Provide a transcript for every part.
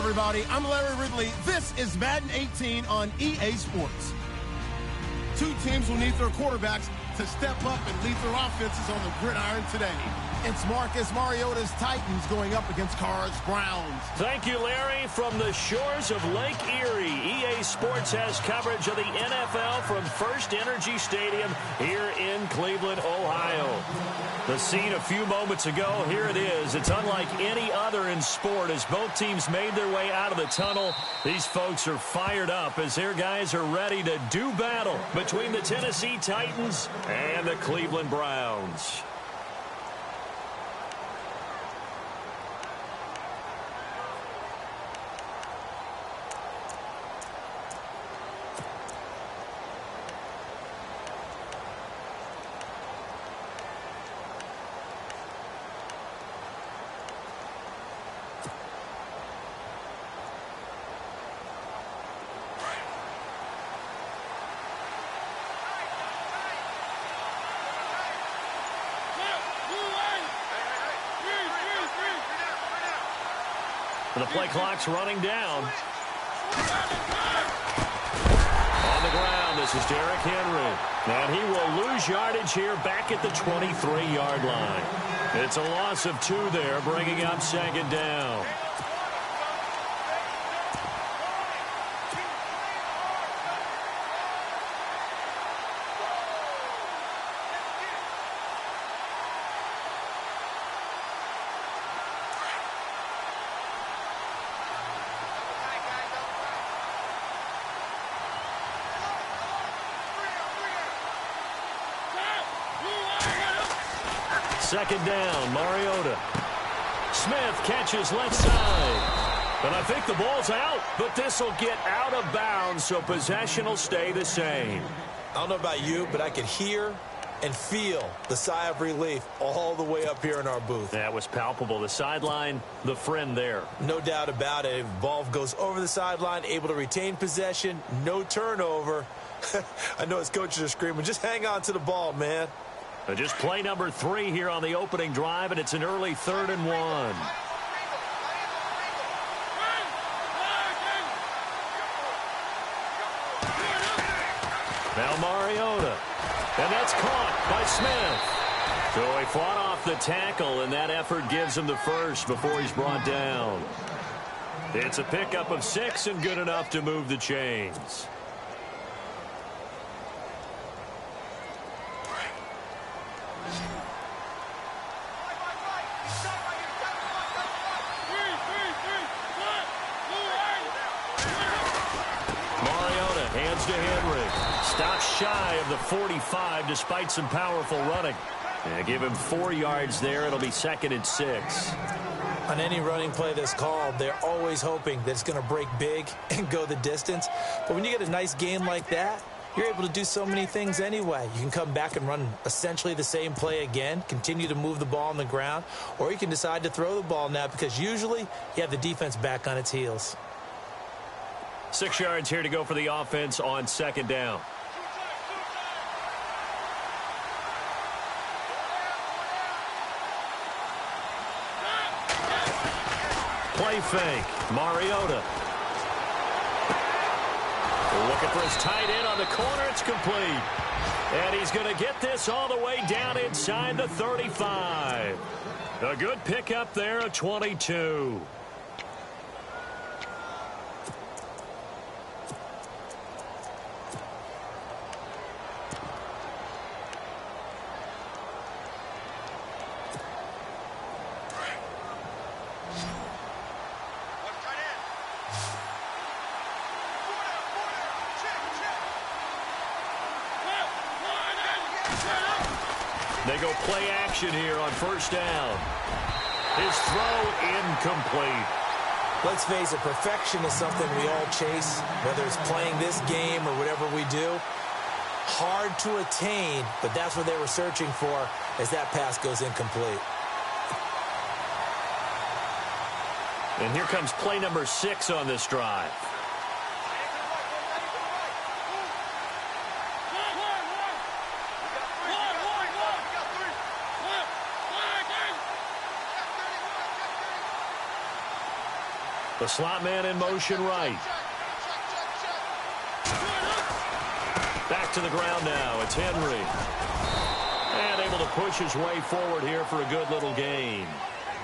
everybody. I'm Larry Ridley. This is Madden 18 on EA Sports. Two teams will need their quarterbacks to step up and lead their offenses on the gridiron today. It's Marcus Mariota's Titans going up against Carr's Browns. Thank you, Larry. From the shores of Lake Erie, EA Sports has coverage of the NFL from First Energy Stadium here in Cleveland, Ohio. The scene a few moments ago, here it is. It's unlike any other in sport as both teams made their way out of the tunnel. These folks are fired up as their guys are ready to do battle between the Tennessee Titans and the Cleveland Browns. The play clock's running down. On the ground, this is Derrick Henry. And he will lose yardage here back at the 23-yard line. It's a loss of 2 there, bringing up second down. Second down, Mariota. Smith catches left side. And I think the ball's out, but this will get out of bounds, so possession will stay the same. I don't know about you, but I could hear and feel the sigh of relief all the way up here in our booth. That was palpable. The sideline, the friend there. No doubt about it. If the ball goes over the sideline, able to retain possession, no turnover. I know his coaches are screaming, just hang on to the ball, man. Just play number 3 here on the opening drive, and it's an early 3rd and 1. Now Mariota. And that's caught by Smith. So he fought off the tackle, and that effort gives him the first before he's brought down. It's a pickup of 6 and good enough to move the chains. To Henry. Stops shy of the 45 despite some powerful running. And give him 4 yards there. It'll be 2nd and 6. On any running play that's called, they're always hoping that it's going to break big and go the distance. But when you get a nice game like that, you're able to do so many things anyway. You can come back and run essentially the same play again, continue to move the ball on the ground, or you can decide to throw the ball now because usually you have the defense back on its heels. 6 yards here to go for the offense on 2nd down. Play fake. Mariota. Looking for his tight end on the corner. It's complete. And he's going to get this all the way down inside the 35. A good pickup there at 22. They go play action here on 1st down. His throw incomplete. Let's face it, perfection is something we all chase, whether it's playing this game or whatever we do. Hard to attain, but that's what they were searching for as that pass goes incomplete. And here comes play number 6 on this drive. The slot man in motion right. Back to the ground now. It's Henry. And able to push his way forward here for a good little gain.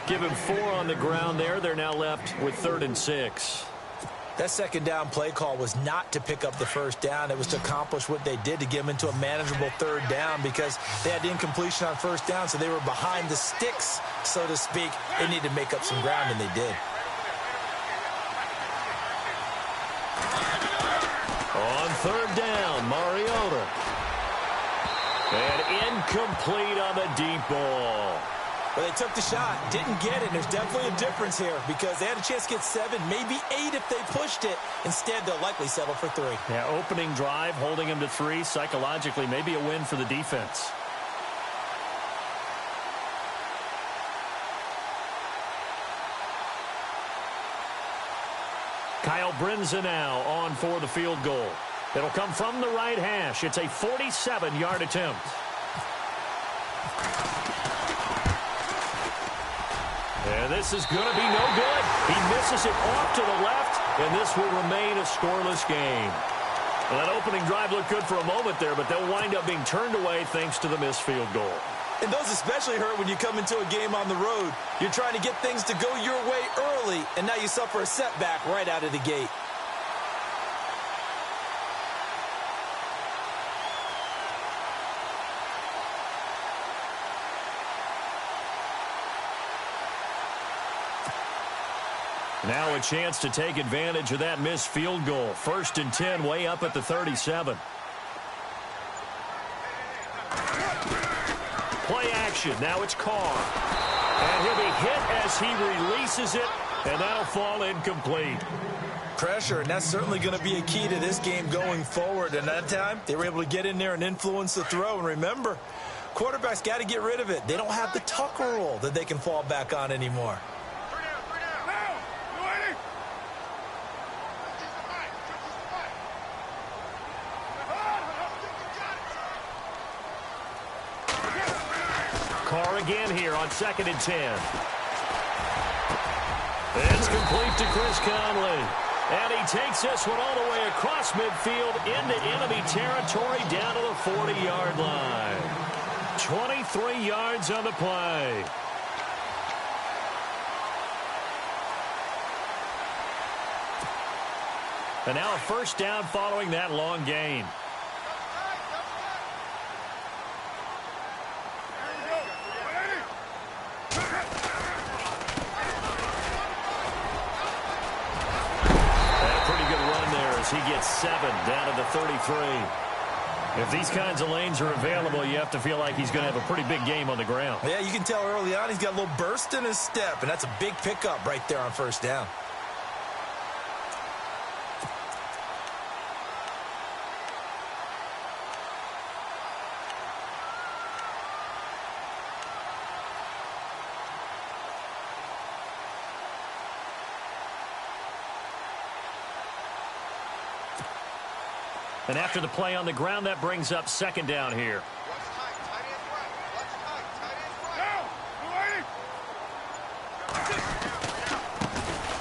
Give him 4 on the ground there. They're now left with 3rd and 6. That second down play call was not to pick up the first down. It was to accomplish what they did, to get them into a manageable 3rd down, because they had the incompletion on first down, so they were behind the sticks, so to speak. They needed to make up some ground, and they did. On 3rd down, Mariota. And incomplete on the deep ball. Well, they took the shot, didn't get it. There's definitely a difference here, because they had a chance to get 7, maybe 8 if they pushed it. Instead, they'll likely settle for 3. Yeah, opening drive, holding them to 3. Psychologically, maybe a win for the defense. Kyle Brinza now on for the field goal. It'll come from the right hash. It's a 47-yard attempt. And this is going to be no good. He misses it off to the left, and this will remain a scoreless game. Well, that opening drive looked good for a moment there, but they'll wind up being turned away thanks to the missed field goal. And those especially hurt when you come into a game on the road. You're trying to get things to go your way early, and now you suffer a setback right out of the gate. Now a chance to take advantage of that missed field goal. 1st and 10, way up at the 37. Play action. Now it's Carr. And he'll be hit as he releases it, and that'll fall incomplete. Pressure, and that's certainly going to be a key to this game going forward. And that time, they were able to get in there and influence the throw. And remember, quarterbacks got to get rid of it. They don't have the Tucker rule that they can fall back on anymore. Carr again here on 2nd and 10. It's complete to Chris Conley. And he takes this one all the way across midfield into enemy territory down to the 40-yard line. 23 yards on the play. And now a 1st down following that long gain. He gets 7 down to the 33. If these kinds of lanes are available, you have to feel like he's going to have a pretty big game on the ground. Yeah, you can tell early on he's got a little burst in his step, and that's a big pickup right there on 1st down. And after the play on the ground, that brings up 2nd down here.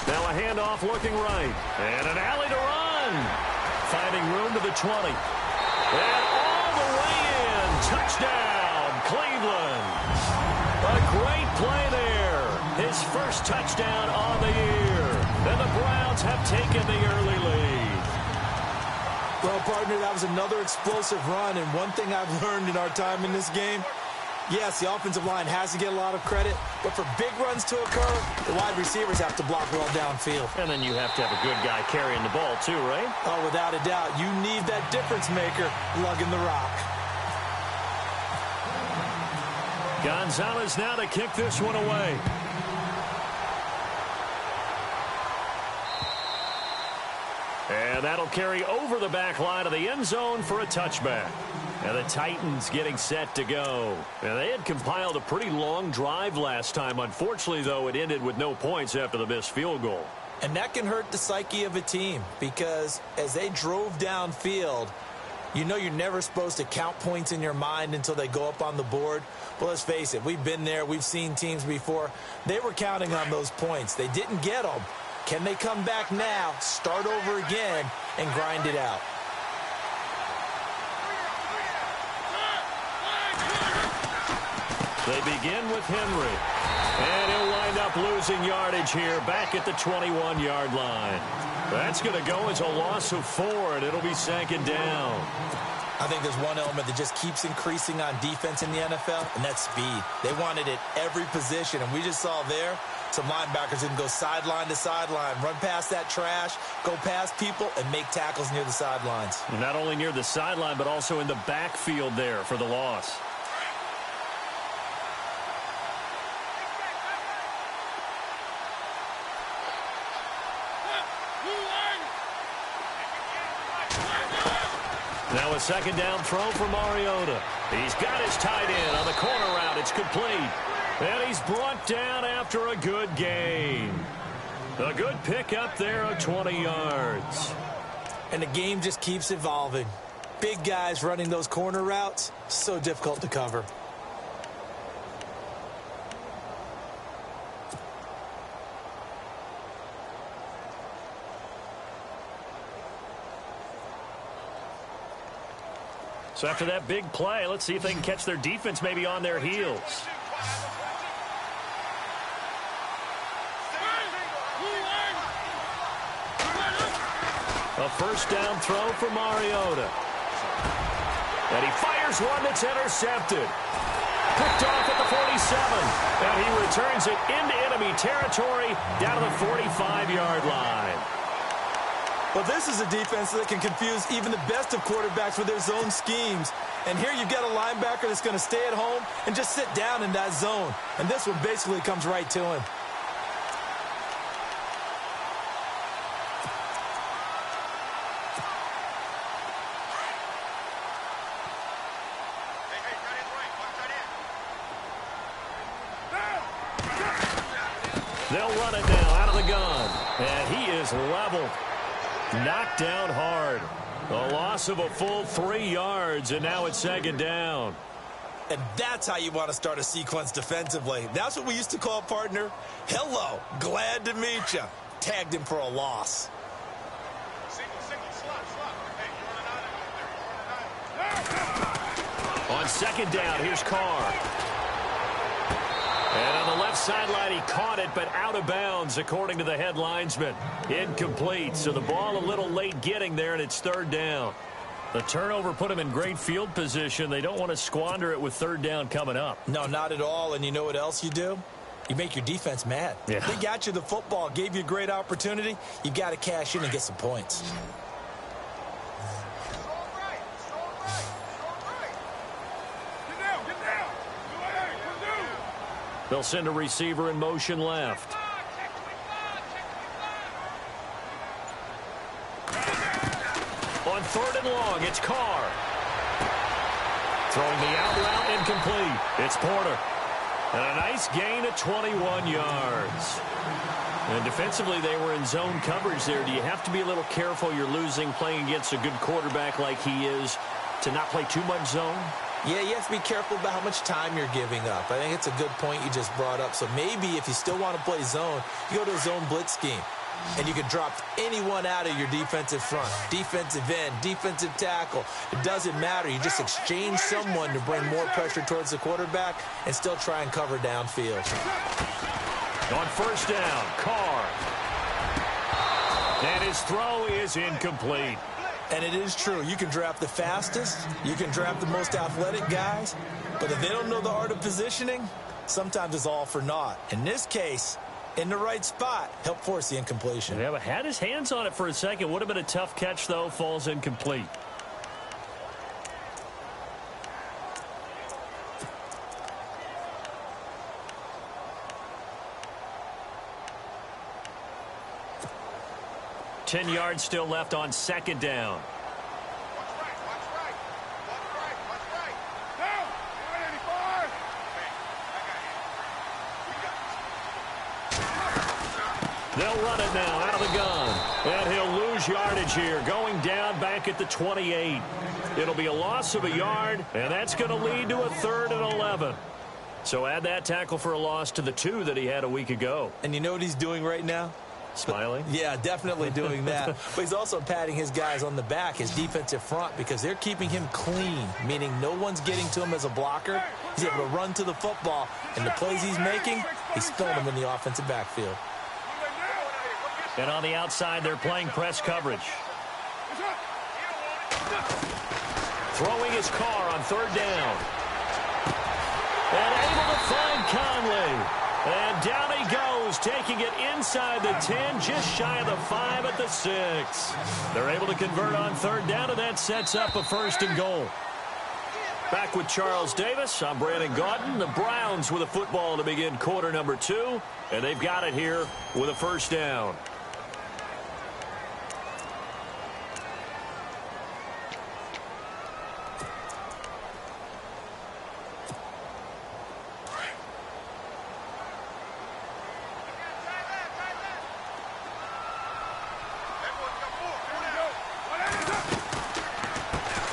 Now a handoff looking right. And an alley to run. Finding room to the 20. And all the way in. Touchdown, Cleveland. A great play there. His 1st touchdown on the year. And the Browns have taken the early lead. Well, partner, that was another explosive run, and one thing I've learned in our time in this game, yes, the offensive line has to get a lot of credit, but for big runs to occur, the wide receivers have to block well downfield. And then you have to have a good guy carrying the ball too, right? Oh, without a doubt. You need that difference maker lugging the rock. Gonzalez now to kick this one away. And that'll carry over the back line of the end zone for a touchback. And the Titans getting set to go. And they had compiled a pretty long drive last time. Unfortunately, though, it ended with no points after the missed field goal. And that can hurt the psyche of a team, because as they drove downfield, you know you're never supposed to count points in your mind until they go up on the board. Well, let's face it, we've been there. We've seen teams before. They were counting on those points. They didn't get them. Can they come back now, start over again, and grind it out? They begin with Henry. And he'll wind up losing yardage here back at the 21-yard line. That's going to go as a loss of 4, and it'll be 2nd down. I think there's one element that just keeps increasing on defense in the NFL, and that's speed. They want it at every position, and we just saw there some linebackers who can go sideline to sideline, run past that trash, go past people, and make tackles near the sidelines. Not only near the sideline, but also in the backfield there for the loss. Now a 2nd down throw for Mariota. He's got his tight end on the corner route. It's complete. And he's brought down after a good gain. A good pickup there of 20 yards. And the game just keeps evolving. Big guys running those corner routes, so difficult to cover. So after that big play, let's see if they can catch their defense maybe on their heels. A 1st down throw for Mariota. And he fires one that's intercepted. Picked off at the 47. And he returns it into enemy territory down to the 45-yard line. Well, this is a defense that can confuse even the best of quarterbacks with their zone schemes. And here you've got a linebacker that's going to stay at home and just sit down in that zone. And this one basically comes right to him. They'll run it now out of the gun. And he is leveled. Knocked down hard. A loss of a full 3 yards, and now it's 2nd down. And that's how you want to start a sequence defensively. That's what we used to call, partner, hello, glad to meet you. Tagged him for a loss. On 2nd down, here's Carr. And on the left sideline, he caught it, but out of bounds, according to the head linesman. Incomplete, so the ball a little late getting there, and it's 3rd down. The turnover put him in great field position. They don't want to squander it with 3rd down coming up. No, not at all, and you know what else you do? You make your defense mad. Yeah. They got you the football, gave you a great opportunity. You got to cash in and get some points. They'll send a receiver in motion left. On 3rd and long, it's Carr. Throwing the out route incomplete. It's Porter. And a nice gain of 21 yards. And defensively, they were in zone coverage there. Do you have to be a little careful? You're losing playing against a good quarterback like he is to not play too much zone? Yeah, you have to be careful about how much time you're giving up. I think it's a good point you just brought up. So maybe if you still want to play zone, you go to a zone blitz scheme. And you can drop anyone out of your defensive front. Defensive end, defensive tackle. It doesn't matter. You just exchange someone to bring more pressure towards the quarterback and still try and cover downfield. On 1st down, Carr. And his throw is incomplete. And it is true. You can draft the fastest. You can draft the most athletic guys. But if they don't know the art of positioning, sometimes it's all for naught. In this case, in the right spot, help force the incompletion. Yeah, but had his hands on it for a second. Would have been a tough catch, though. Falls incomplete. Ten yards still left on 2nd down. They'll run it now out of the gun. And he'll lose yardage here, going down back at the 28. It'll be a loss of a yard, and that's going to lead to a 3rd and 11. So add that tackle for a loss to the 2 that he had a week ago. And you know what he's doing right now? Smiling? Yeah, definitely doing that. But he's also patting his guys on the back, his defensive front, because they're keeping him clean, meaning no one's getting to him as a blocker. He's able to run to the football, and the plays he's making, he's filling them in the offensive backfield. And on the outside, they're playing press coverage. Throwing his car on third down. And able to find Conley. And down he goes, taking it inside the 10, just shy of the 5 at the 6. They're able to convert on third down, and that sets up a first and goal. Back with Charles Davis, I'm Brandon Gaudin. The Browns with a football to begin quarter number 2, and they've got it here with a first down.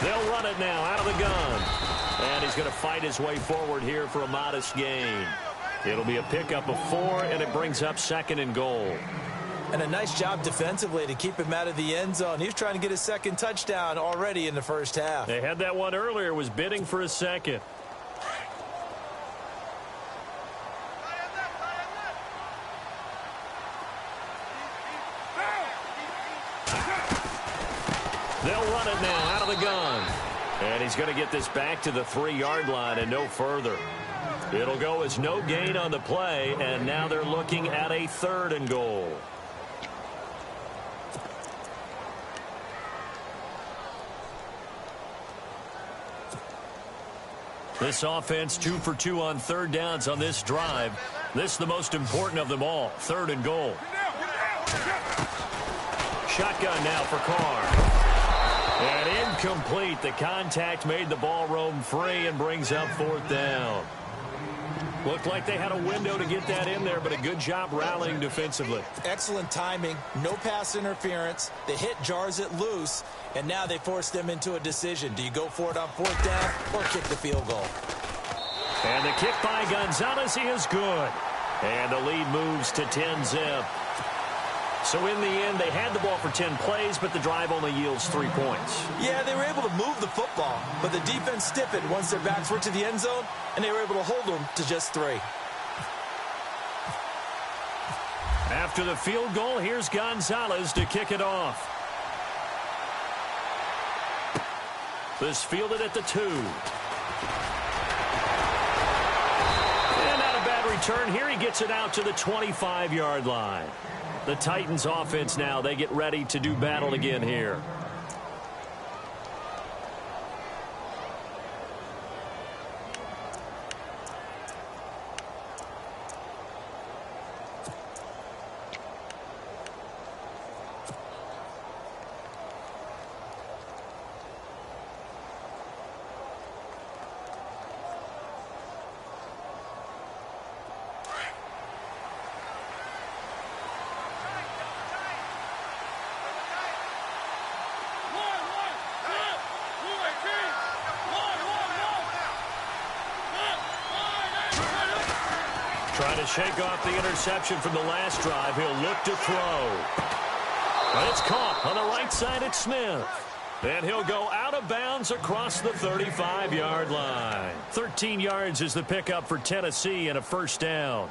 They'll run it now out of the gun. And he's going to fight his way forward here for a modest gain. It'll be a pickup of 4, and it brings up second and goal. And a nice job defensively to keep him out of the end zone. He was trying to get his second touchdown already in the first half. They had that one earlier, was bidding for a second. They'll run it now out of the gun. And he's going to get this back to the 3-yard line and no further. It'll go as no gain on the play, and now they're looking at a third and goal. This offense 2 for 2 on third downs on this drive. This is the most important of them all, third and goal. Shotgun now for Carr. And incomplete. The contact made the ball roam free and brings up fourth down. Looked like they had a window to get that in there, but a good job rallying defensively. Excellent timing. No pass interference. The hit jars it loose, and now they force them into a decision. Do you go for it on fourth down or kick the field goal? And the kick by Gonzalez is good. And the lead moves to 10-zip. So in the end, they had the ball for 10 plays, but the drive only yields 3 points. Yeah, they were able to move the football, but the defense stiffened once their backs were to the end zone, and they were able to hold them to just 3. After the field goal, here's Gonzalez to kick it off. This fielded at the 2. And not a bad return here. He gets it out to the 25-yard line. The Titans offense now, they get ready to do battle again here. Trying to shake off the interception from the last drive. He'll look to throw. But it's caught on the right side at Smith. And he'll go out of bounds across the 35-yard line. 13 yards is the pickup for Tennessee and a first down.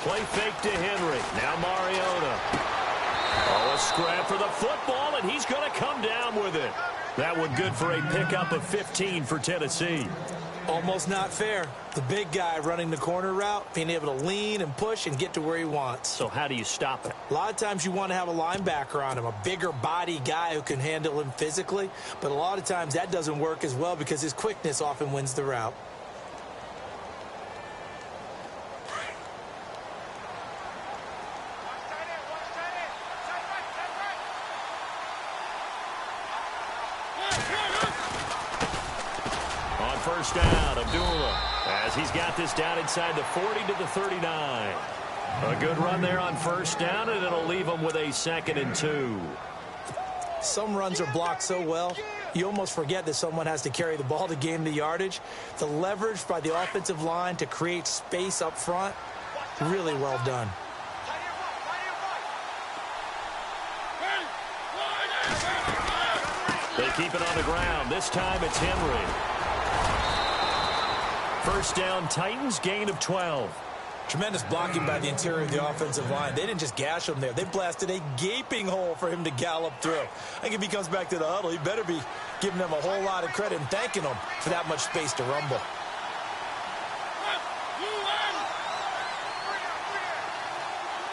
Play fake to Henry. Now Mariota. Oh, a scrap for the football, and he's going to come down with it. That one good for a pickup of 15 for Tennessee. Almost not fair. The big guy running the corner route, being able to lean and push and get to where he wants. So how do you stop it? A lot of times you want to have a linebacker on him, a bigger body guy who can handle him physically. But a lot of times that doesn't work as well because his quickness often wins the route. first down. Abdullah, as he's got this down inside the 40 to the 39. A good run there on first down, and it'll leave him with a 2nd and 2. Some runs are blocked so well, you almost forget that someone has to carry the ball to gain the yardage. The leverage by the offensive line to create space up front, really well done. They keep it on the ground. This time it's Henry. First down, Titans, gain of 12. Tremendous blocking by the interior of the offensive line. They didn't just gash him there. They blasted a gaping hole for him to gallop through. I think if he comes back to the huddle, he better be giving them a whole lot of credit and thanking them for that much space to rumble.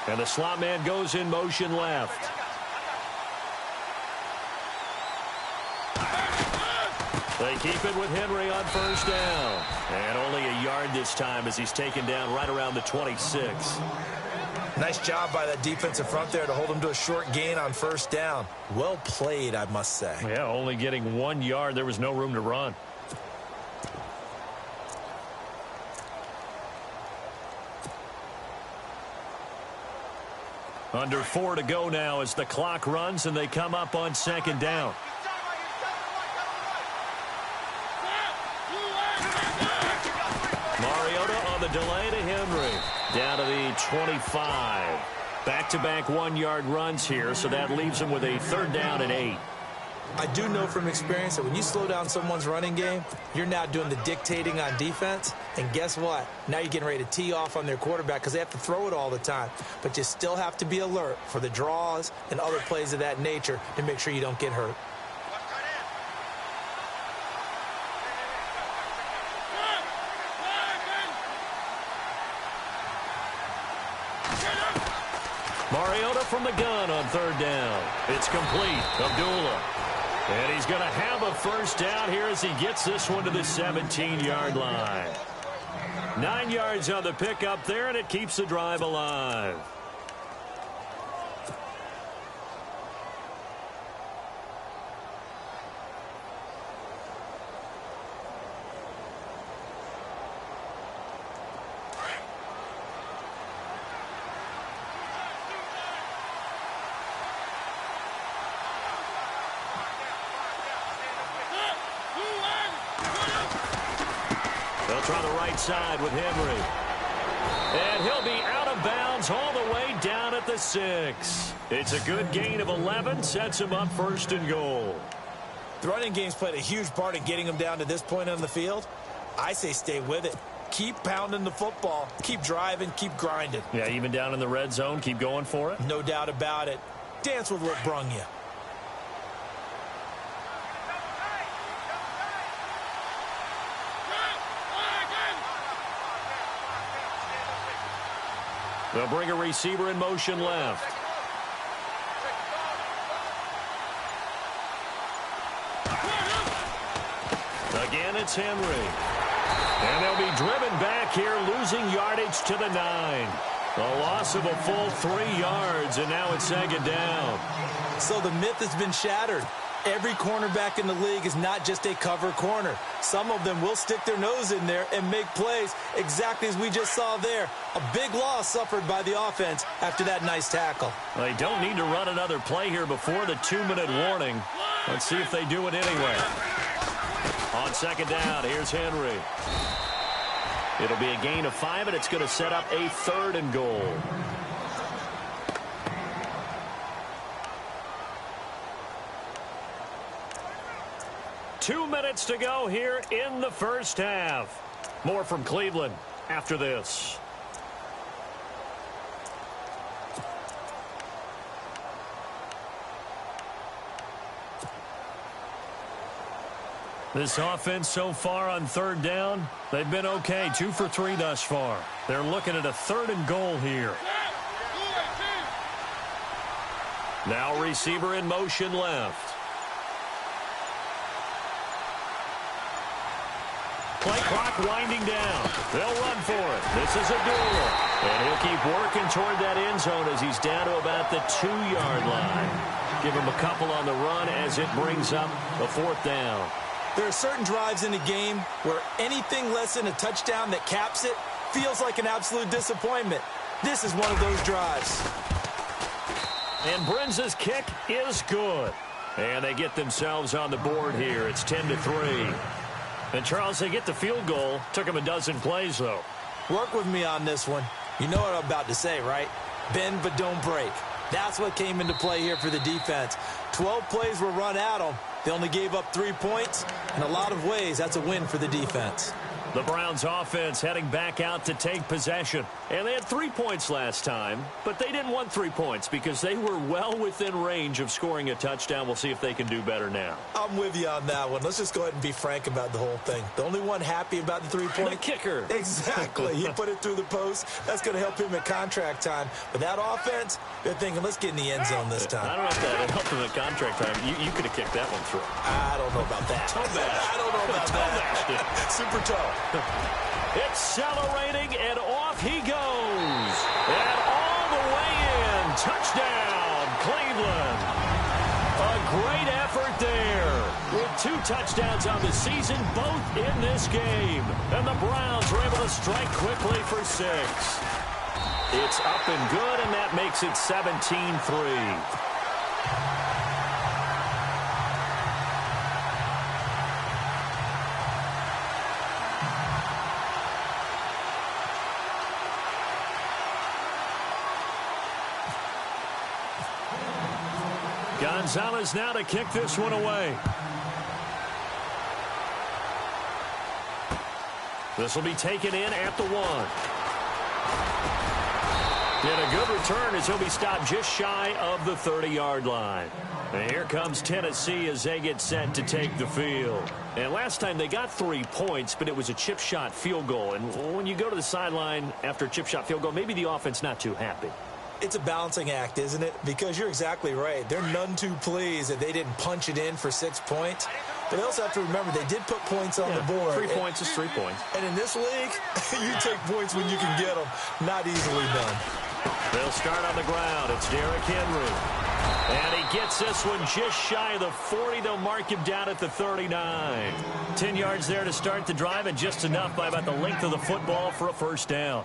And the slot man goes in motion left. They keep it with Henry on first down. And only a yard this time as he's taken down right around the 26. Nice job by that defensive front there to hold him to a short gain on first down. Well played, I must say. Yeah, only getting 1 yard. There was no room to run. Under 4 to go now as the clock runs and they come up on second down. Delay to Henry. Down to the 25. Back-to-back 1-yard runs here, so that leaves him with a 3rd down and 8. I do know from experience that when you slow down someone's running game, you're now doing the dictating on defense. And guess what? Now you're getting ready to tee off on their quarterback because they have to throw it all the time. But you still have to be alert for the draws and other plays of that nature to make sure you don't get hurt. Mariota from the gun on 3rd down. It's complete. Abdullah. And he's going to have a first down here as he gets this one to the 17-yard line. 9 yards on the pickup there, and it keeps the drive alive. They'll try the right side with Henry. And he'll be out of bounds all the way down at the 6. It's a good gain of 11, sets him up 1st and goal. The running game's played a huge part in getting him down to this point on the field. I say stay with it. Keep pounding the football. Keep driving. Keep grinding. Yeah, even down in the red zone, keep going for it. No doubt about it. Dance with what brung you. They'll bring a receiver in motion left. Again, it's Henry. And they'll be driven back here, losing yardage to the 9. A loss of a full 3 yards, and now it's 2nd down. So the myth has been shattered. Every cornerback in the league is not just a cover corner. Some of them will stick their nose in there and make plays exactly as we just saw there. A big loss suffered by the offense after that nice tackle. They don't need to run another play here before the 2-minute warning. Let's see if they do it anyway. On 2nd down, here's Henry. It'll be a gain of 5, and it's going to set up a 3rd and goal. Two minutes to go here in the first half. More from Cleveland after this. This offense so far on 3rd down, they've been okay. 2 for 3 thus far. They're looking at a 3rd and goal here. Now receiver in motion left. Play clock winding down. They'll run for it. This is Abdullah. And he'll keep working toward that end zone as he's down to about the 2-yard line. Give him a couple on the run as it brings up the 4th down. There are certain drives in the game where anything less than a touchdown that caps it feels like an absolute disappointment. This is one of those drives. And Brenza's kick is good. And they get themselves on the board here. It's 10-3. And, Charles, they get the field goal. Took them a dozen plays, though. Work with me on this one. You know what I'm about to say, right? Bend but don't break. That's what came into play here for the defense. 12 plays were run at them. They only gave up 3 points. In a lot of ways, that's a win for the defense. The Browns offense heading back out to take possession. And they had 3 points last time, but they didn't want 3 points because they were well within range of scoring a touchdown. We'll see if they can do better now. I'm with you on that one. Let's just go ahead and be frank about the whole thing. The only one happy about the 3-point. The kicker. Exactly. He put it through the post. That's going to help him at contract time. But that offense, they're thinking, let's get in the end zone this time. I don't know if that helped him at contract time. You could have kicked that one through. I don't know about that. Toe bash. I don't know about that. Super toe. Accelerating, and off he goes. And all the way in. Touchdown, Cleveland. A great effort there. With 2 touchdowns on the season, both in this game. And the Browns were able to strike quickly for 6. It's up and good, and that makes it 17-3. Gonzalez now to kick this one away. This will be taken in at the 1. And a good return as he'll be stopped just shy of the 30-yard line. And here comes Tennessee as they get set to take the field. And last time they got 3 points, but it was a chip shot field goal. And when you go to the sideline after a chip shot field goal, maybe the offense not too happy. It's a balancing act, isn't it? Because you're exactly right. They're none too pleased that they didn't punch it in for 6 points. But they also have to remember they did put points on the board. 3 points is 3 points. And in this league, you take points when you can get them. Not easily done. They'll start on the ground. It's Derrick Henry. And he gets this one just shy of the 40. They'll mark him down at the 39. 10 yards there to start the drive, and just enough by about the length of the football for a first down.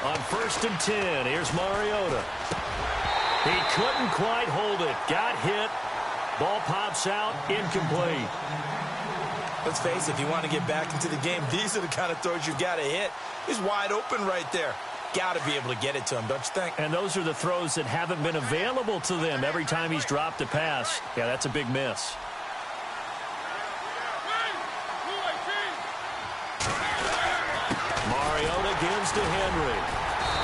On 1st and 10, here's Mariota. He couldn't quite hold it. Got hit. Ball pops out. Incomplete. Let's face it, if you want to get back into the game, these are the kind of throws you've got to hit. He's wide open right there. Got to be able to get it to him, don't you think? And those are the throws that haven't been available to them every time he's dropped a pass. Yeah, that's a big miss. Mariota gives to Henry.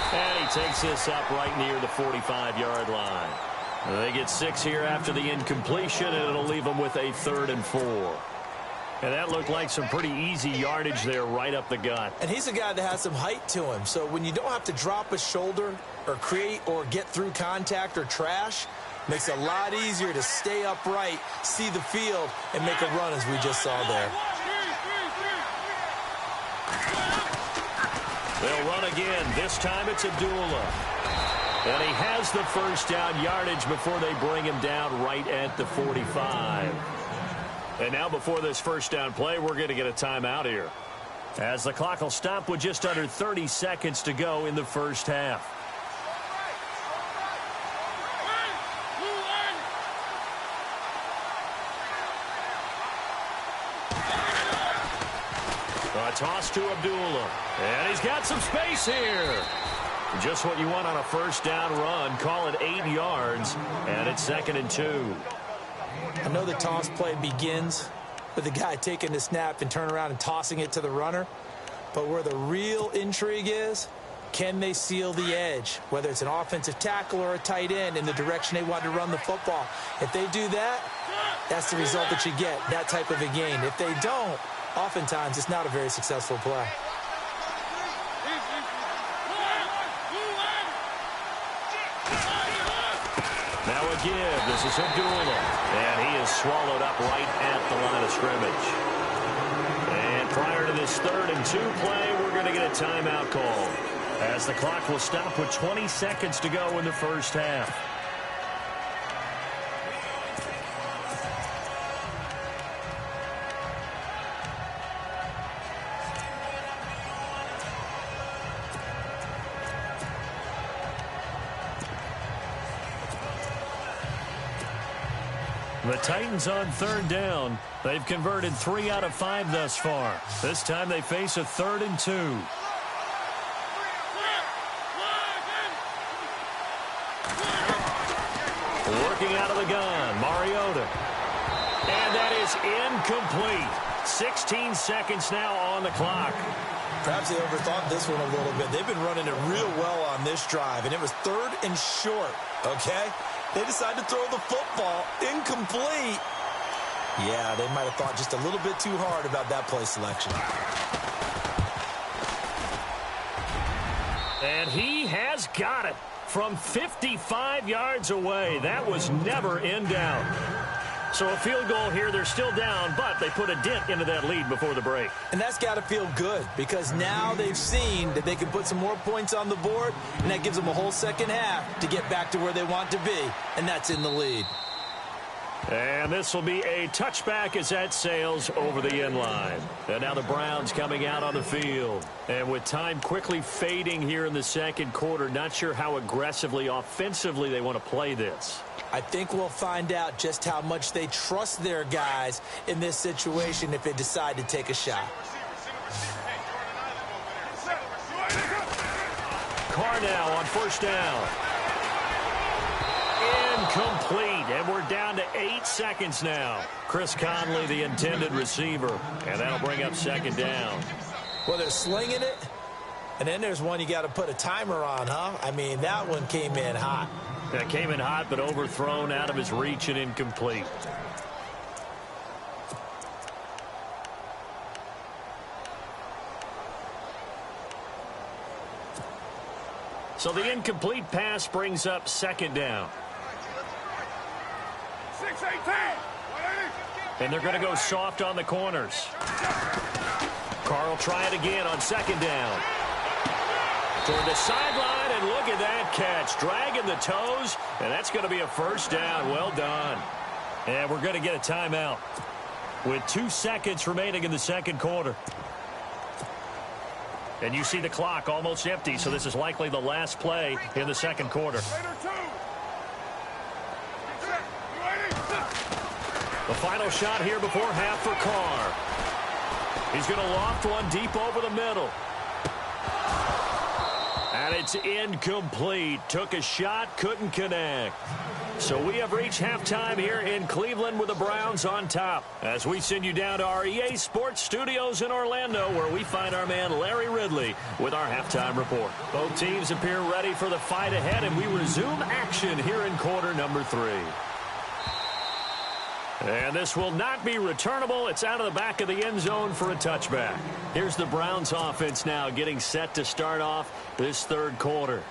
And he takes this up right near the 45-yard line. They get 6 here after the incompletion, and it'll leave them with a 3rd and 4. And that looked like some pretty easy yardage there right up the gut. And he's a guy that has some height to him. So when you don't have to drop a shoulder or create or get through contact or trash, makes it a lot easier to stay upright, see the field, and make a run as we just saw there. They'll run again. This time it's Abdullah. And he has the first down yardage before they bring him down right at the 45. And now before this first down play, we're going to get a timeout here, as the clock will stop with just under 30 seconds to go in the first half. A toss to Abdullah. And he's got some space here. Just what you want on a first down run. Call it 8 yards. And it's 2nd and 2. I know the toss play begins with the guy taking the snap and turning around and tossing it to the runner. But where the real intrigue is, can they seal the edge? Whether it's an offensive tackle or a tight end in the direction they want to run the football. If they do that, that's the result that you get, that type of a gain. If they don't, oftentimes it's not a very successful play. give. This is Abdullah. And he is swallowed up right at the line of scrimmage. And prior to this 3rd and 2 play, we're going to get a timeout call, as the clock will stop with 20 seconds to go in the first half. The Titans on 3rd down. They've converted 3 out of 5 thus far. This time they face a 3rd and 2. Working out of the gun, Mariota. And that is incomplete. 16 seconds now on the clock. Perhaps they overthought this one a little bit. They've been running it real well on this drive, and it was 3rd and short, okay? They decided to throw the football. Incomplete. Yeah, they might have thought just a little bit too hard about that play selection. And he has got it from 55 yards away. That was never in doubt. So a field goal here. They're still down, but they put a dent into that lead before the break. And that's got to feel good, because now they've seen that they can put some more points on the board, and that gives them a whole second half to get back to where they want to be, and that's in the lead. And this will be a touchback as that sails over the end line. And now the Browns coming out on the field. And with time quickly fading here in the second quarter, not sure how aggressively, offensively they want to play this. I think we'll find out just how much they trust their guys in this situation if they decide to take a shot. Carr now on 1st down. Incomplete, and we're down to 8 seconds now. Chris Conley, the intended receiver, and that'll bring up 2nd down. Well, they're slinging it, and then there's one you got to put a timer on, huh? I mean, that one came in hot. That came in hot, but overthrown, out of his reach, and incomplete. So the incomplete pass brings up 2nd down. And they're going to go soft on the corners. Carr try it again on 2nd down. Toward the sideline, and look at that catch. Dragging the toes, and that's going to be a 1st down. Well done. And we're going to get a timeout with 2 seconds remaining in the second quarter. And you see the clock almost empty, so this is likely the last play in the second quarter. The final shot here before half for Carr. He's going to loft one deep over the middle. And it's incomplete. Took a shot, couldn't connect. So we have reached halftime here in Cleveland with the Browns on top, as we send you down to our EA Sports studios in Orlando, where we find our man Larry Ridley with our halftime report. Both teams appear ready for the fight ahead, and we resume action here in quarter number 3. And this will not be returnable. It's out of the back of the end zone for a touchback. Here's the Browns offense now getting set to start off this third quarter.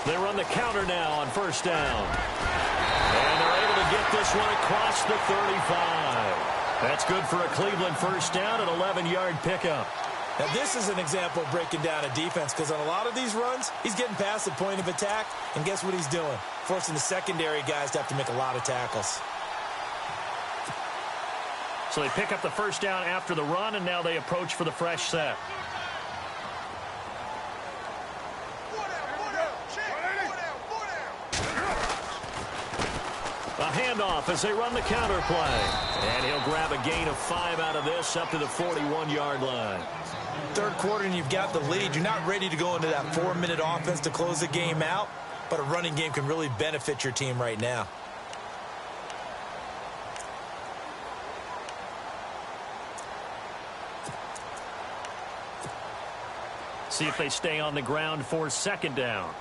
They run the counter now on first down. And they're able to get this one across the 35. That's good for a Cleveland first down, an 11-yard pickup. Now, this is an example of breaking down a defense, because on a lot of these runs, he's getting past the point of attack, and guess what he's doing? Forcing the secondary guys to have to make a lot of tackles. So they pick up the first down after the run, and now they approach for the fresh set. A handoff as they run the counter play. And he'll grab a gain of 5 out of this up to the 41-yard line. Third quarter and you've got the lead. You're not ready to go into that 4-minute offense to close the game out, but a running game can really benefit your team right now. See if they stay on the ground for second down.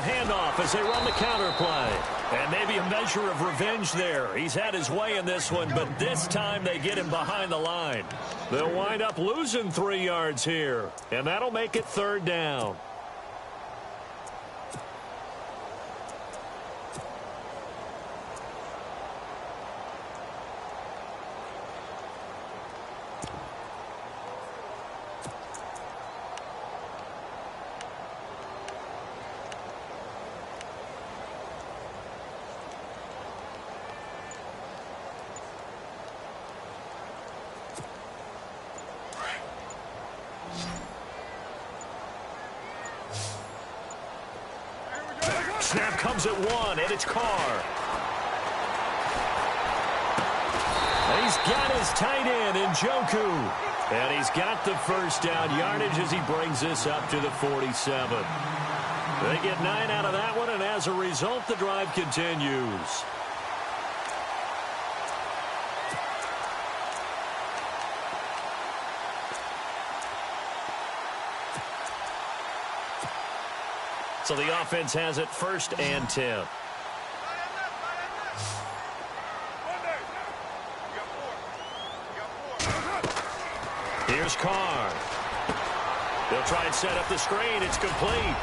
handoff as they run the counter play. And maybe a measure of revenge there. He's had his way in this one, but this time they get him behind the line. They'll wind up losing 3 yards here, and that'll make it 3rd down. Snap comes at 1, and it's Carr. And he's got his tight end in Njoku. And he's got the 1st down yardage as he brings this up to the 47. They get 9 out of that one, and as a result, the drive continues. So the offense has it 1st and 10. Here's Carr. They'll try and set up the screen. It's complete.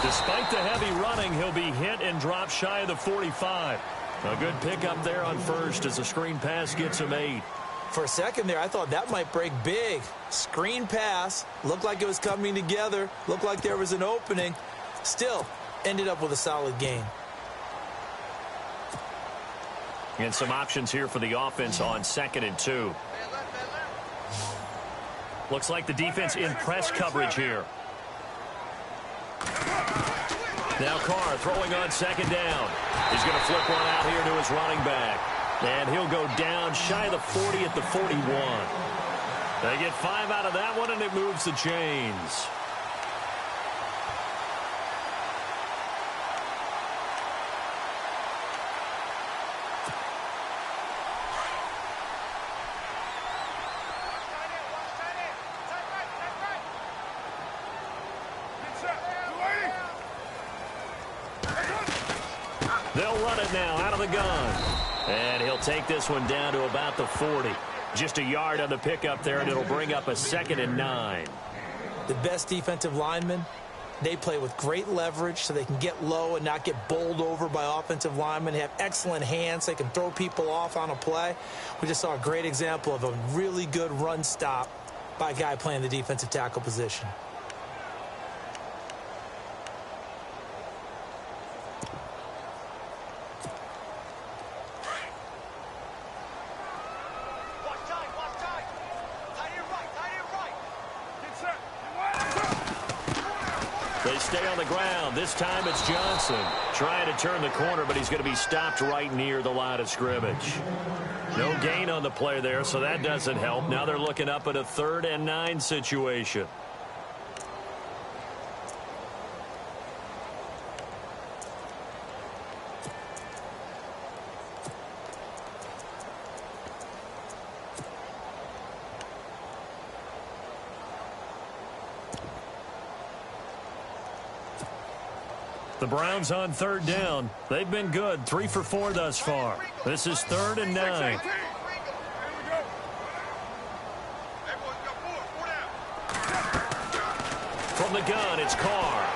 Despite the heavy running, he'll be hit and drop shy of the 45. A good pickup there on 1st as the screen pass gets him 8. For a second there, I thought that might break big. Screen pass. Looked like it was coming together. Looked like there was an opening. Still, ended up with a solid gain. And some options here for the offense on 2nd and 2. Looks like the defense in press coverage here. Now Carr throwing on 2nd down. He's going to flip one out here to his running back. And he'll go down shy of the 40 at the 41. They get 5 out of that one, and it moves the chains. They'll run it now out of the gun. And he'll take this one down to about the 40. Just a yard on the pickup there, and it'll bring up a 2nd and 9. The best defensive linemen, they play with great leverage so they can get low and not get bowled over by offensive linemen. They have excellent hands. They can throw people off on a play. We just saw a great example of a really good run stop by a guy playing the defensive tackle position. They stay on the ground. This time it's Johnson trying to turn the corner, but he's going to be stopped right near the line of scrimmage. No gain on the play there, so that doesn't help. Now they're looking up at a 3rd and 9 situation. The Browns on 3rd down. They've been good, 3 for 4 thus far. This is 3rd and 9. From the gun, it's Carr.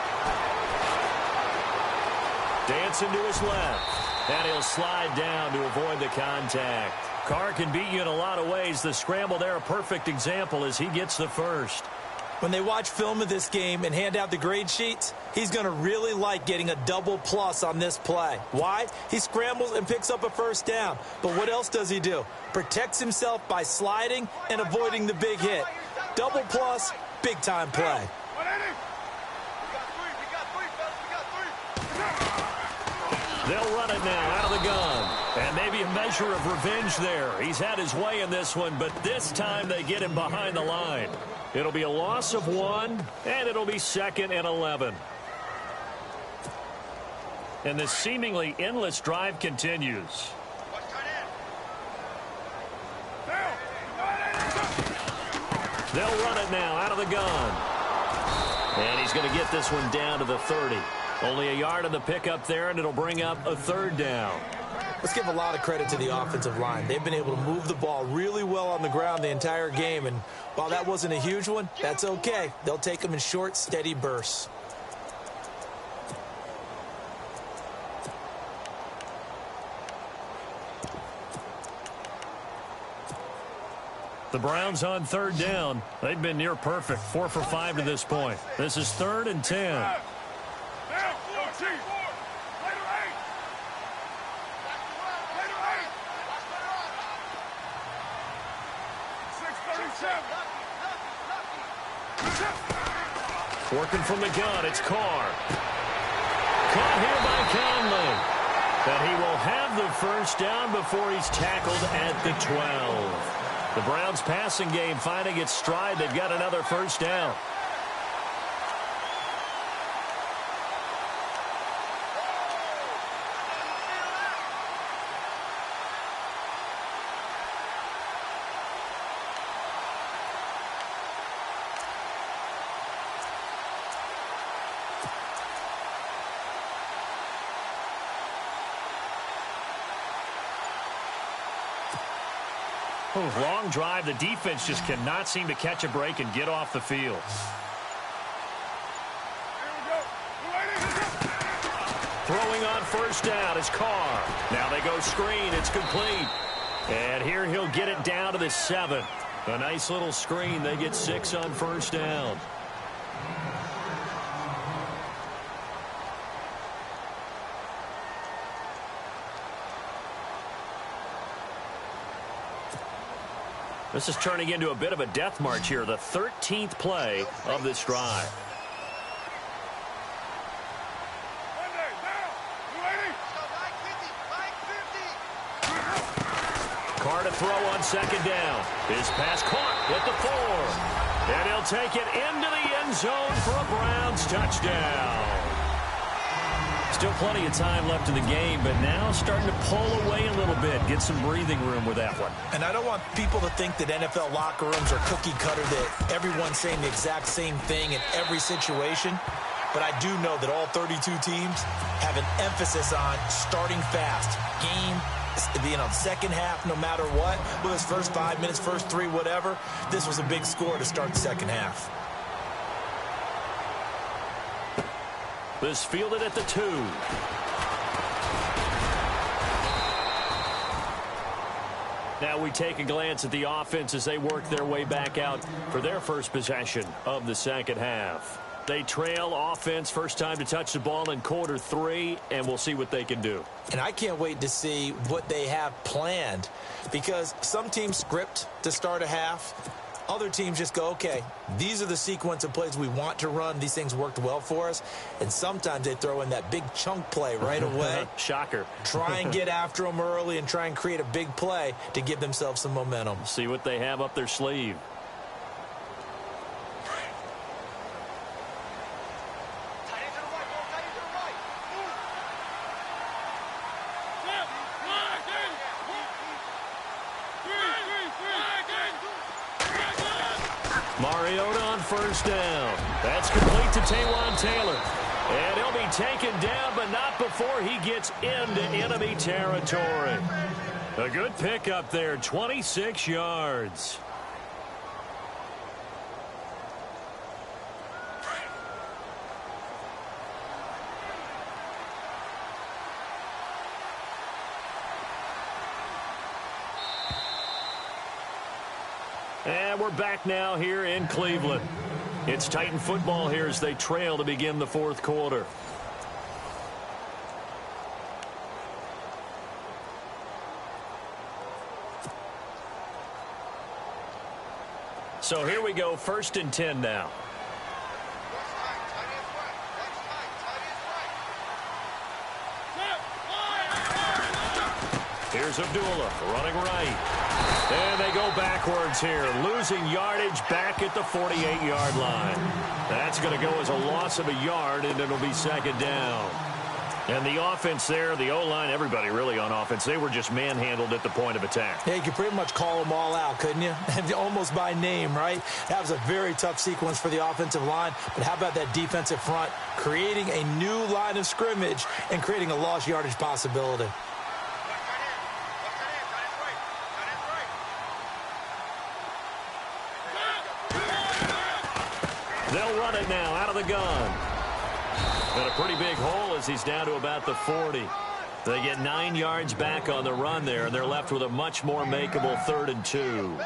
Dancing to his left. And he'll slide down to avoid the contact. Carr can beat you in a lot of ways. The scramble there, a perfect example as he gets the 1st. When they watch film of this game and hand out the grade sheets, he's going to really like getting a double plus on this play. Why? He scrambles and picks up a 1st down. But what else does he do? Protects himself by sliding and avoiding the big hit. Double plus, big-time play. They'll run it now out of the gun. And maybe a measure of revenge there. He's had his way in this one, but this time they get him behind the line. It'll be a loss of 1, and it'll be 2nd and 11. And the seemingly endless drive continues. They'll run it now out of the gun. And he's going to get this one down to the 30. Only a yard on the pickup there, and it'll bring up a third down. Let's give a lot of credit to the offensive line. They've been able to move the ball really well on the ground the entire game, and while that wasn't a huge one, that's okay. They'll take them in short, steady bursts. The Browns on third down. They've been near perfect, 4 for 5 to this point. This is 3rd and 10. Working from the gun, it's Carr. Caught here by Conley. But he will have the first down before he's tackled at the 12. The Browns passing game finding its stride. They've got another first down. Long drive. The defense just cannot seem to catch a break and get off the field. Throwing on first down is Carr. Now they go screen. It's complete. And here he'll get it down to the 7. A nice little screen. They get 6 on first down. This is turning into a bit of a death march here, the 13th play of this drive. Carr to throw on second down. His pass caught at the 4. And he'll take it into the end zone for a Browns touchdown. Still plenty of time left in the game, but now starting to pull away a little bit, get some breathing room with that one. And I don't want people to think that NFL locker rooms are cookie cutter, that everyone's saying the exact same thing in every situation. But I do know that all 32 teams have an emphasis on starting fast. Second half, no matter what, whether it's first 5 minutes, first 3, whatever, this was a big score to start the second half. This fielded at the 2. Now we take a glance at the offense as they work their way back out for their first possession of the second half. They trail offense, first time to touch the ball in quarter 3, and we'll see what they can do. And I can't wait to see what they have planned, because some teams script to start a half. Other teams just go, okay, these are the sequence of plays we want to run. These things worked well for us. And sometimes they throw in that big chunk play right away. Shocker. Try and get after them early and try and create a big play to give themselves some momentum. See what they have up their sleeve. Mariota on first down. That's complete to Taywan Taylor. And he'll be taken down, but not before he gets into enemy territory. A good pickup there, 26 yards. And we're back now here in Cleveland. It's Titan football here as they trail to begin the fourth quarter. So here we go, 1st and 10 now. Here's Abdullah running right. And they go backwards here, losing yardage back at the 48-yard line. That's going to go as a loss of a yard, and it'll be second down. And the offense there, the O-line, everybody really on offense, they were just manhandled at the point of attack. Yeah, you could pretty much call them all out, couldn't you? Almost by name, right? That was a very tough sequence for the offensive line. But how about that defensive front creating a new line of scrimmage and creating a lost yardage possibility? They'll run it now out of the gun. And a pretty big hole as he's down to about the 40. They get 9 yards back on the run there, and they're left with a much more makeable 3rd and 2.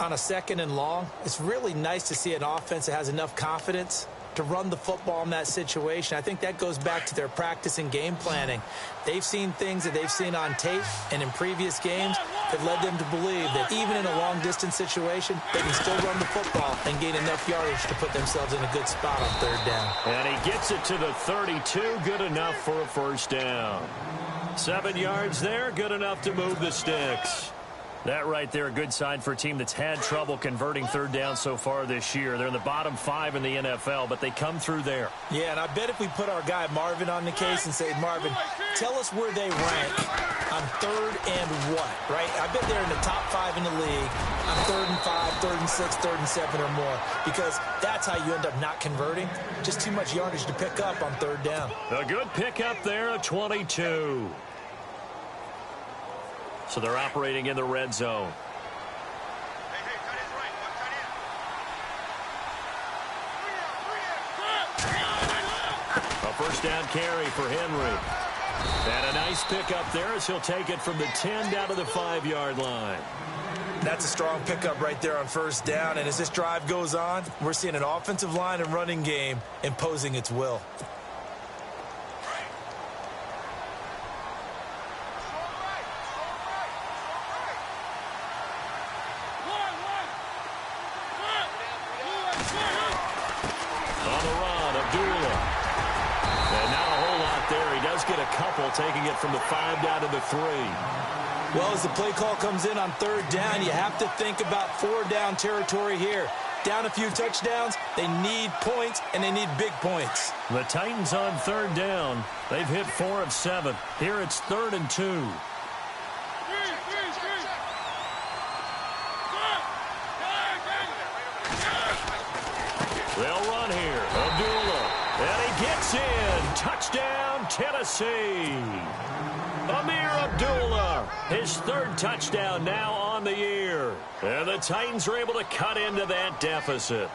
On a 2nd and long, it's really nice to see an offense that has enough confidence to run the football in that situation. I think that goes back to their practice and game planning. They've seen things that they've seen on tape and in previous games that led them to believe that even in a long-distance situation, they can still run the football and gain enough yardage to put themselves in a good spot on 3rd down. And he gets it to the 32, good enough for a 1st down. 7 yards there, good enough to move the sticks. That right there, a good sign for a team that's had trouble converting 3rd down so far this year. They're in the bottom 5 in the NFL, but they come through there. Yeah, and I bet if we put our guy Marvin on the case and say, Marvin, tell us where they rank on 3rd and what, right? I bet they're in the top 5 in the league on 3rd and 5, 3rd and 6, 3rd and 7 or more, because that's how you end up not converting. Just too much yardage to pick up on 3rd down. A good pickup there, a 22. So they're operating in the red zone. A 1st down carry for Henry. And a nice pickup there as he'll take it from the 10 down to the 5-yard line. That's a strong pickup right there on 1st down. And as this drive goes on, we're seeing an offensive line and running game imposing its will. Taking it from the 5 down to the 3. Well, as the play call comes in on 3rd down, you have to think about 4-down territory here. Down a few touchdowns, they need points, and they need big points. The Titans on 3rd down. They've hit 4 of 7. Here it's 3rd and 2. They'll run here. Abdullah. And he gets in. Touchdown, Tennessee. Amir Abdullah, his 3rd touchdown now on the year. And the Titans are able to cut into that deficit.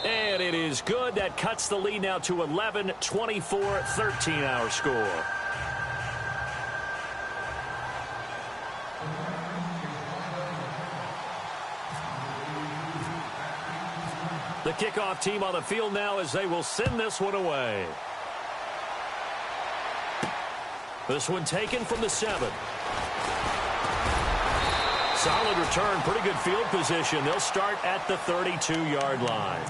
And it is good. That cuts the lead now to 11, 24, 13 our score. The kickoff team on the field now as they will send this one away. This one taken from the 7. Solid return, pretty good field position. They'll start at the 32-yard line.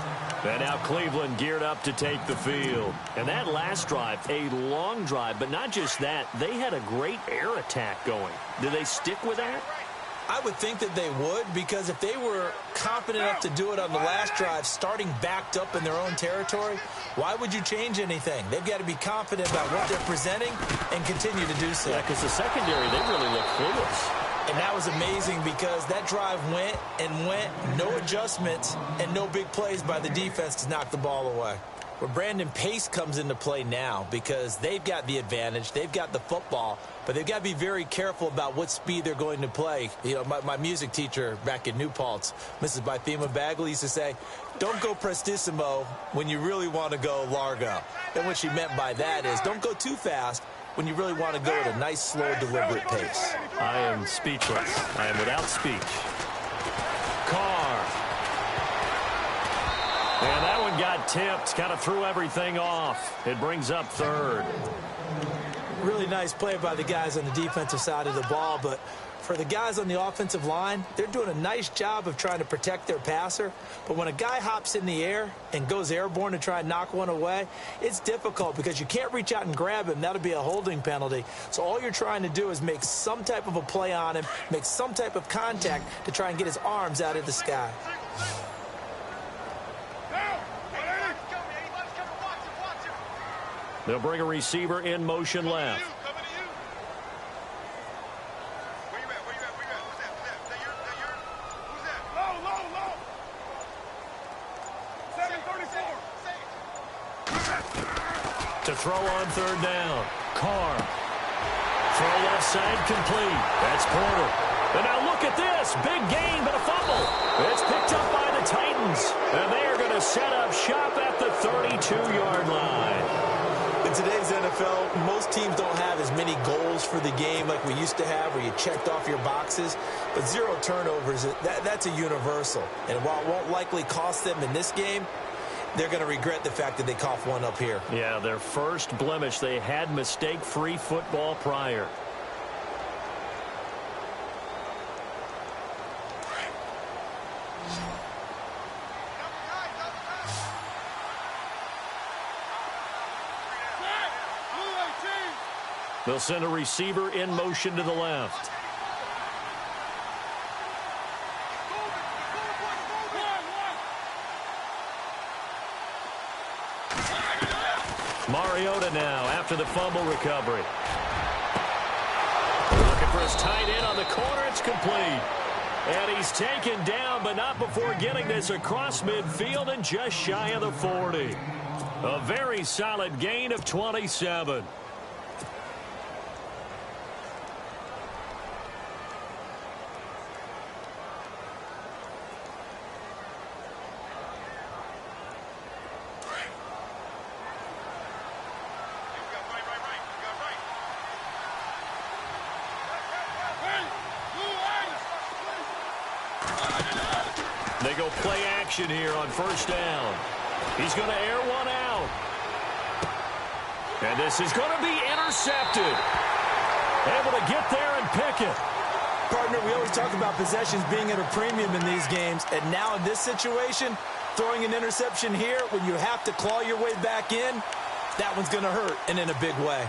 And now Cleveland geared up to take the field. And that last drive, a long drive, but not just that. They had a great air attack going. Do they stick with that? I would think that they would, because if they were confident enough to do it on the last drive, starting backed up in their own territory, why would you change anything? They've got to be confident about what they're presenting and continue to do so. Yeah, because the secondary, they really look clueless. And that was amazing because that drive went and went, no adjustments and no big plays by the defense to knock the ball away. Where Brandon Pace comes into play now because they've got the advantage, they've got the football, but they've got to be very careful about what speed they're going to play. You know, my music teacher back in New Paltz, Mrs. Bythema Bagley, used to say, don't go prestissimo when you really want to go largo. And what she meant by that is don't go too fast when you really want to go at a nice, slow, deliberate pace. I am speechless. I am without speech. Carr. And that one got tipped, kind of threw everything off. It brings up 3rd. Really nice play by the guys on the defensive side of the ball, but for the guys on the offensive line, they're doing a nice job of trying to protect their passer. But when a guy hops in the air and goes airborne to try and knock one away, it's difficult because you can't reach out and grab him. That'll be a holding penalty. So all you're trying to do is make some type of a play on him, make some type of contact to try and get his arms out of the sky. They'll bring a receiver in motion left. To throw on third down. Carr. Throw left side complete. That's Porter. And now look at this. Big gain, but a fumble. It's picked up by the Titans. And they are going to set up shop at the 32-yard line. In today's NFL, most teams don't have as many goals for the game like we used to have where you checked off your boxes. But 0 turnovers, that's a universal. And while it won't likely cost them in this game, they're going to regret the fact that they coughed one up here. Yeah, their first blemish. They had mistake-free football prior. They'll send a receiver in motion to the left. Mariota now after the fumble recovery. Looking for his tight end on the corner. It's complete. And he's taken down, but not before getting this across midfield and just shy of the 40. A very solid gain of 27. They go play action here on first down. He's going to air one out. And this is going to be intercepted. Able to get there and pick it. Partner, we always talk about possessions being at a premium in these games. And now in this situation, throwing an interception here when you have to claw your way back in, that one's going to hurt, and in a big way.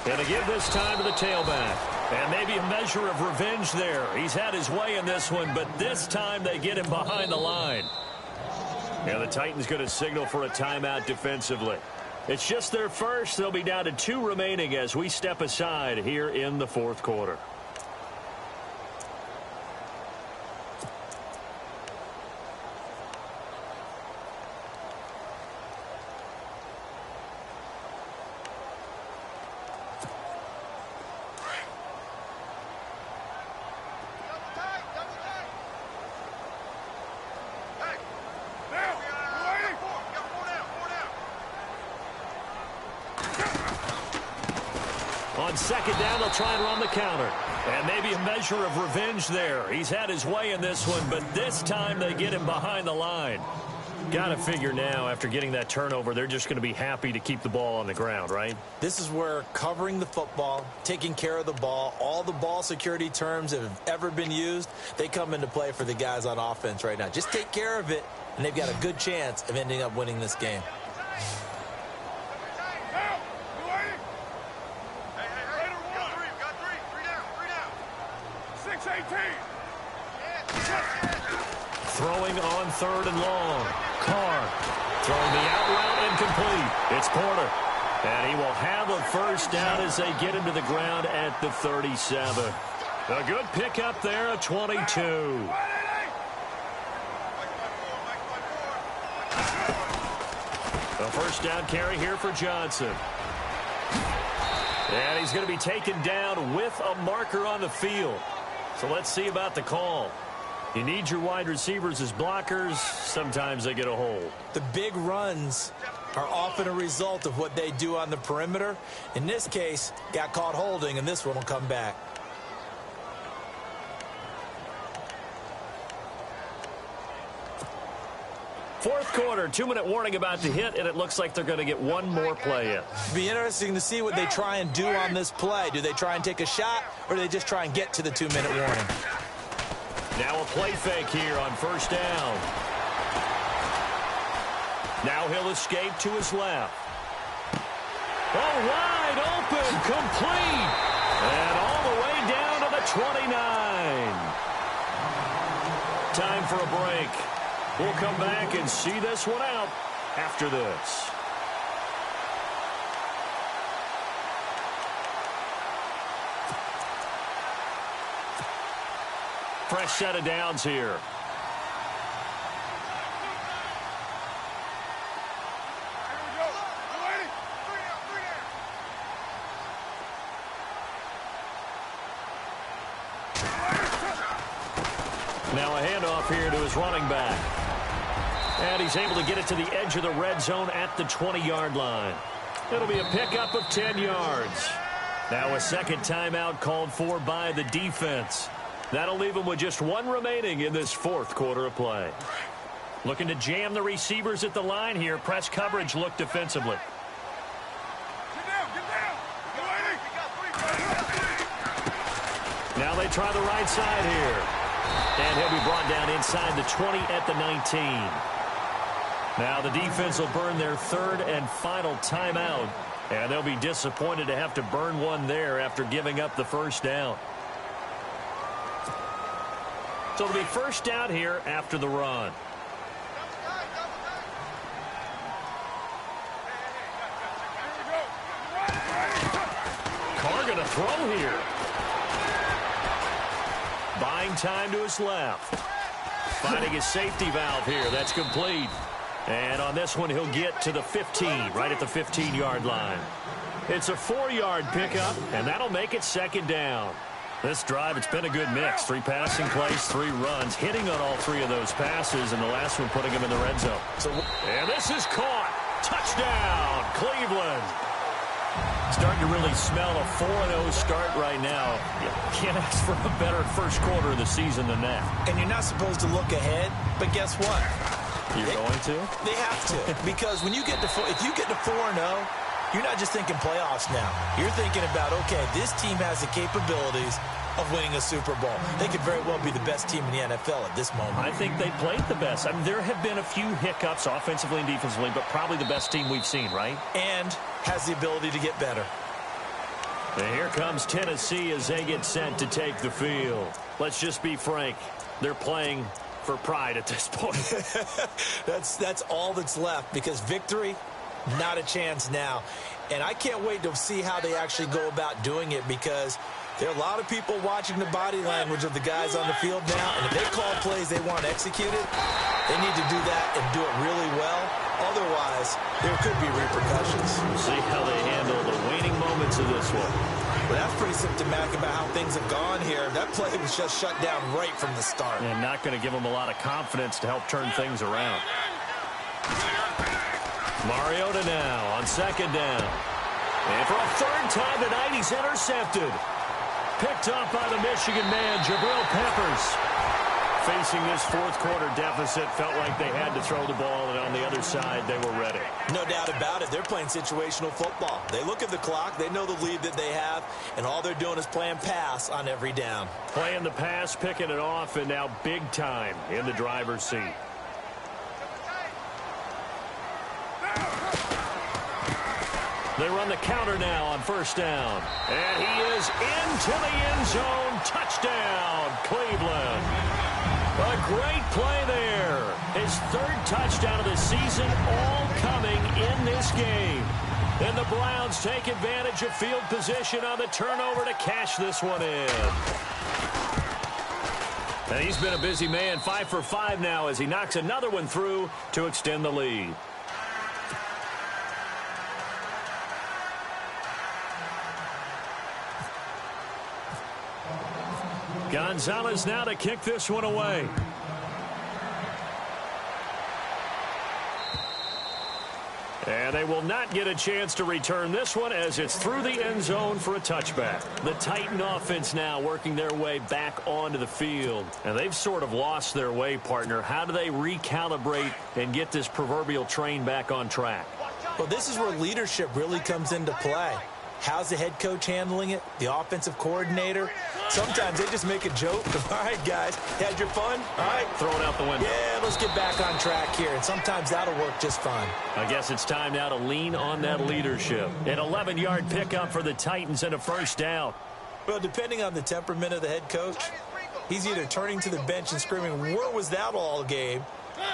Going to give this time to the tailback. And maybe a measure of revenge there. He's had his way in this one, but this time they get him behind the line. And the Titans going to signal for a timeout defensively. It's just their first. They'll be down to 2 remaining as we step aside here in the fourth quarter. On second down, they'll try and run the counter. And maybe a measure of revenge there. He's had his way in this one, but this time they get him behind the line. Got to figure now, after getting that turnover, they're just going to be happy to keep the ball on the ground, right? This is where covering the football, taking care of the ball, all the ball security terms that have ever been used, they come into play for the guys on offense right now. Just take care of it, and they've got a good chance of ending up winning this game. Throwing on third and long. Carr throwing the out route incomplete. It's Porter. And he will have a first down as they get him to the ground at the 37. A good pickup there at 22. A first down carry here for Johnson. And he's going to be taken down with a marker on the field. So let's see about the call. You need your wide receivers as blockers. Sometimes they get a hold. The big runs are often a result of what they do on the perimeter. In this case, got caught holding, and this one will come back. Fourth quarter, 2-minute warning about the hit, and it looks like they're going to get one more play in. Be interesting to see what they try and do on this play. Do they try and take a shot, or do they just try and get to the 2-minute warning? Now a play fake here on first down. Now he'll escape to his left. Oh, wide open, complete. And all the way down to the 29. Time for a break. We'll come back and see this one out after this. Fresh set of downs here. Now a handoff here to his running back. And he's able to get it to the edge of the red zone at the 20-yard line. It'll be a pickup of 10 yards. Now a second timeout called for by the defense. That'll leave him with just one remaining in this fourth quarter of play. Looking to jam the receivers at the line here. Press coverage look defensively. Now they try the right side here. And he'll be brought down inside the 20 at the 19. Now the defense will burn their third and final timeout. And they'll be disappointed to have to burn one there after giving up the first down. So it'll be first down here after the run. Carr gonna throw here. Buying time to his left. Finding his safety valve here. That's complete. And on this one, he'll get to the 15, right at the 15-yard line. It's a 4-yard pickup, and that'll make it second down. This drive, it's been a good mix. 3 passing plays, 3 runs, hitting on all 3 of those passes, and the last one putting him in the red zone. And this is caught. Touchdown, Cleveland. Starting to really smell a 4-0 start right now. You can't ask for a better first quarter of the season than that. And you're not supposed to look ahead, but guess what? You're going to? They have to. Because when you get to if you get to 4-0, you're not just thinking playoffs now. You're thinking about, okay, this team has the capabilities of winning a Super Bowl. They could very well be the best team in the NFL at this moment. I think they played the best. I mean, there have been a few hiccups offensively and defensively, but probably the best team we've seen, right? And has the ability to get better. And here comes Tennessee as they get sent to take the field. Let's just be frank. They're playing for pride at this point. That's all that's left, because victory, not a chance now. And I can't wait to see how they actually go about doing it, because there are a lot of people watching the body language of the guys on the field now, and if they call plays they want executed, they need to do that and do it really well. Otherwise, there could be repercussions. We'll see how they handle the waning moments of this one. Well, that's pretty symptomatic about how things have gone here. That play was just shut down right from the start. And not going to give them a lot of confidence to help turn things around. Mariota now on second down. And for a third time tonight, he's intercepted. Picked up by the Michigan man, Jabril Peppers. Facing this fourth quarter deficit, felt like they had to throw the ball, and on the other side, they were ready. No doubt about it. They're playing situational football. They look at the clock, they know the lead that they have, and all they're doing is playing pass on every down. Playing the pass, picking it off, and now big time in the driver's seat. They run the counter now on first down. And he is into the end zone. Touchdown, Cleveland. A great play there. His third touchdown of the season, all coming in this game. And the Browns take advantage of field position on the turnover to cash this one in. And he's been a busy man, 5 for 5 now as he knocks another one through to extend the lead. Gonzalez now to kick this one away. And they will not get a chance to return this one as it's through the end zone for a touchback. The Titan offense now working their way back onto the field. And they've sort of lost their way, partner. How do they recalibrate and get this proverbial train back on track? Well, this is where leadership really comes into play. How's the head coach handling it? The offensive coordinator? Sometimes they just make a joke. All right, guys, had your fun? All right. Throw it out the window. Yeah, let's get back on track here. And sometimes that'll work just fine. I guess it's time now to lean on that leadership. An 11-yard pickup for the Titans and a first down. Well, depending on the temperament of the head coach, he's either turning to the bench and screaming, where was that all game?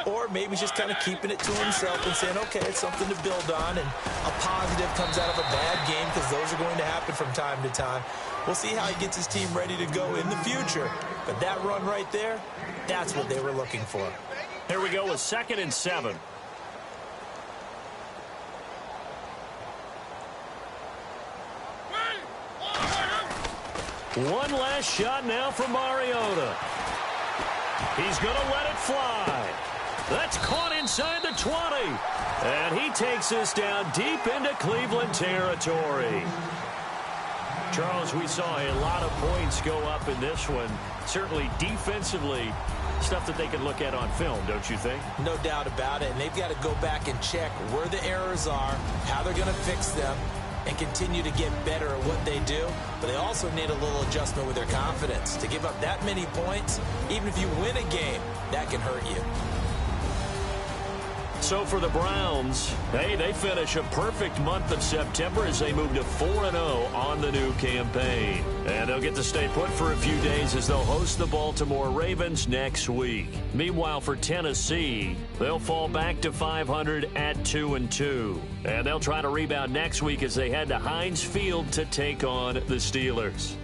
Or maybe just kind of keeping it to himself and saying, okay, it's something to build on, and a positive comes out of a bad game because those are going to happen from time to time. We'll see how he gets his team ready to go in the future. But that run right there, that's what they were looking for. Here we go with 2nd and 7. One last shot now from Mariota. He's going to let it fly. That's caught inside the 20. And he takes us down deep into Cleveland territory. Charles, we saw a lot of points go up in this one. Certainly defensively, stuff that they can look at on film, don't you think? No doubt about it. And they've got to go back and check where the errors are, how they're going to fix them, and continue to get better at what they do. But they also need a little adjustment with their confidence. To give up that many points, even if you win a game, that can hurt you. So for the Browns, hey, they finish a perfect month of September as they move to 4-0 on the new campaign. And they'll get to stay put for a few days as they'll host the Baltimore Ravens next week. Meanwhile, for Tennessee, they'll fall back to 500 at 2-2. And they'll try to rebound next week as they head to Heinz Field to take on the Steelers.